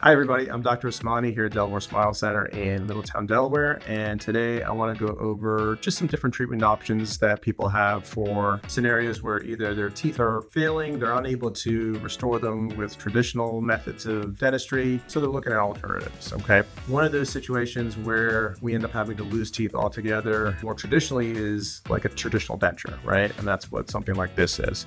Hi, everybody. I'm Dr. Osmani here at Delaware Smile Center in Middletown, Delaware. And today I want to go over just some different treatment options that people have for scenarios where either their teeth are failing, they're unable to restore them with traditional methods of dentistry, so they're looking at alternatives, okay? One of those situations where we end up having to lose teeth altogether more traditionally is like a traditional denture, right? And that's what something like this is.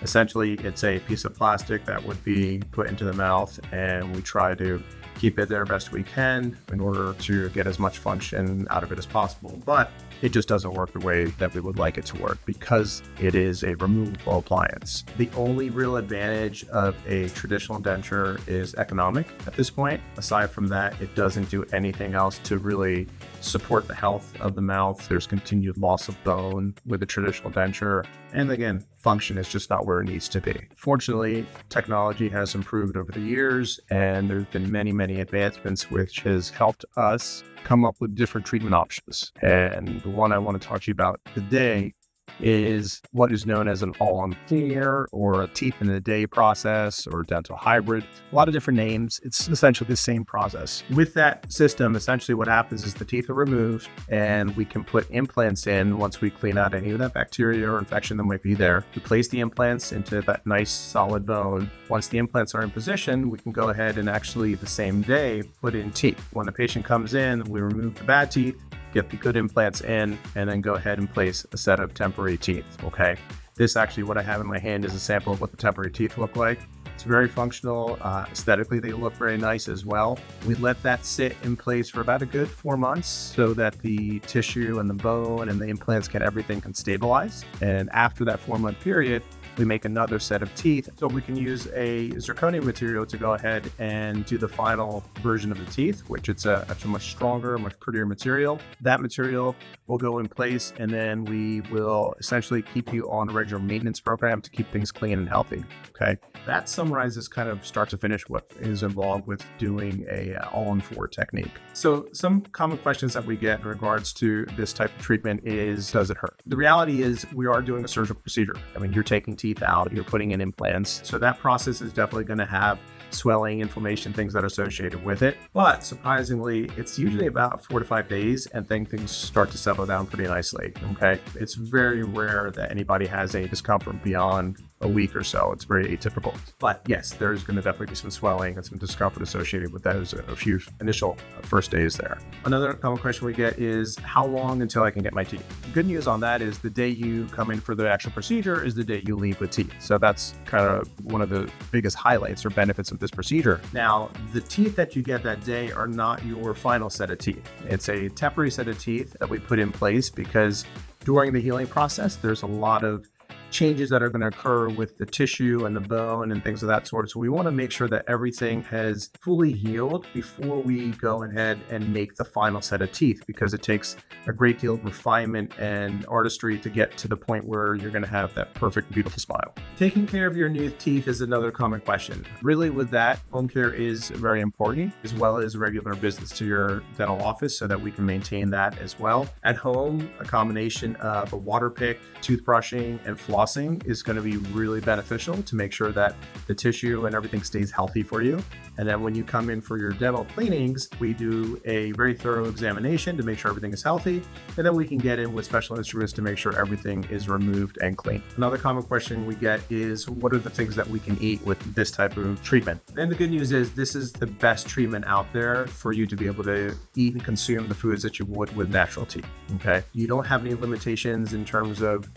Essentially, it's a piece of plastic that would be put into the mouth, and we try to keep it there best we can in order to get as much function out of it as possible. But it just doesn't work the way that we would like it to work because it is a removable appliance. The only real advantage of a traditional denture is economic at this point. Aside from that, it doesn't do anything else to really support the health of the mouth. There's continued loss of bone with a traditional denture. And again, function is just not where it needs to be. Fortunately, technology has improved over the years, and there's been many advancements which has helped us come up with different treatment options. And the one I want to talk to you about today is what is known as an all-on-care or a teeth-in-a-day process or dental hybrid. A lot of different names. It's essentially the same process. With that system, essentially what happens is the teeth are removed and we can put implants in once we clean out any of that bacteria or infection that might be there. We place the implants into that nice solid bone. Once the implants are in position, we can go ahead and actually the same day put in teeth. When the patient comes in, we remove the bad teeth, get the good implants in, and then go ahead and place a set of temporary teeth, okay? This actually, what I have in my hand is a sample of what the temporary teeth look like. It's very functional. Aesthetically, they look very nice as well. We let that sit in place for about a good 4 months so that the tissue and the bone and the implants everything can stabilize. And after that 4-month period, we make another set of teeth. So we can use a zirconia material to go ahead and do the final version of the teeth, which it's a much stronger, much prettier material. That material will go in place, and then we will essentially keep you on a regular maintenance program to keep things clean and healthy, okay? That summarizes kind of start to finish what is involved with doing a all-on-4 technique. So some common questions that we get in regards to this type of treatment is, does it hurt? The reality is we are doing a surgical procedure. I mean, you're taking teeth out, you're putting in implants. So that process is definitely going to have swelling, inflammation, things that are associated with it. But surprisingly, it's usually about 4 to 5 days and then things start to settle down pretty nicely, okay? It's very rare that anybody has any discomfort beyond a week or so. It's very atypical. But yes, there's going to definitely be some swelling and some discomfort associated with those a few initial first days there. Another common question we get is, how long until I can get my teeth? Good news on that is the day you come in for the actual procedure is the day you leave with teeth. So that's kind of one of the biggest highlights or benefits of this procedure. Now, the teeth that you get that day are not your final set of teeth. It's a temporary set of teeth that we put in place because during the healing process, there's a lot of changes that are going to occur with the tissue and the bone and things of that sort. So we want to make sure that everything has fully healed before we go ahead and make the final set of teeth, because it takes a great deal of refinement and artistry to get to the point where you're going to have that perfect, beautiful smile. Taking care of your new teeth is another common question. Really with that, home care is very important, as well as regular visits to your dental office so that we can maintain that as well. At home, a combination of a water pick, toothbrushing, and flossing is going to be really beneficial to make sure that the tissue and everything stays healthy for you. And then when you come in for your dental cleanings, we do a very thorough examination to make sure everything is healthy. And then we can get in with special instruments to make sure everything is removed and clean. Another common question we get is, what are the things that we can eat with this type of treatment? And the good news is this is the best treatment out there for you to be able to eat and consume the foods that you would with natural teeth, okay? You don't have any limitations in terms of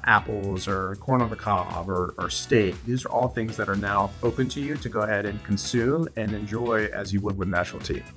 apples or corn on the cob or steak. These are all things that are now open to you to go ahead and consume and enjoy as you would with natural teeth.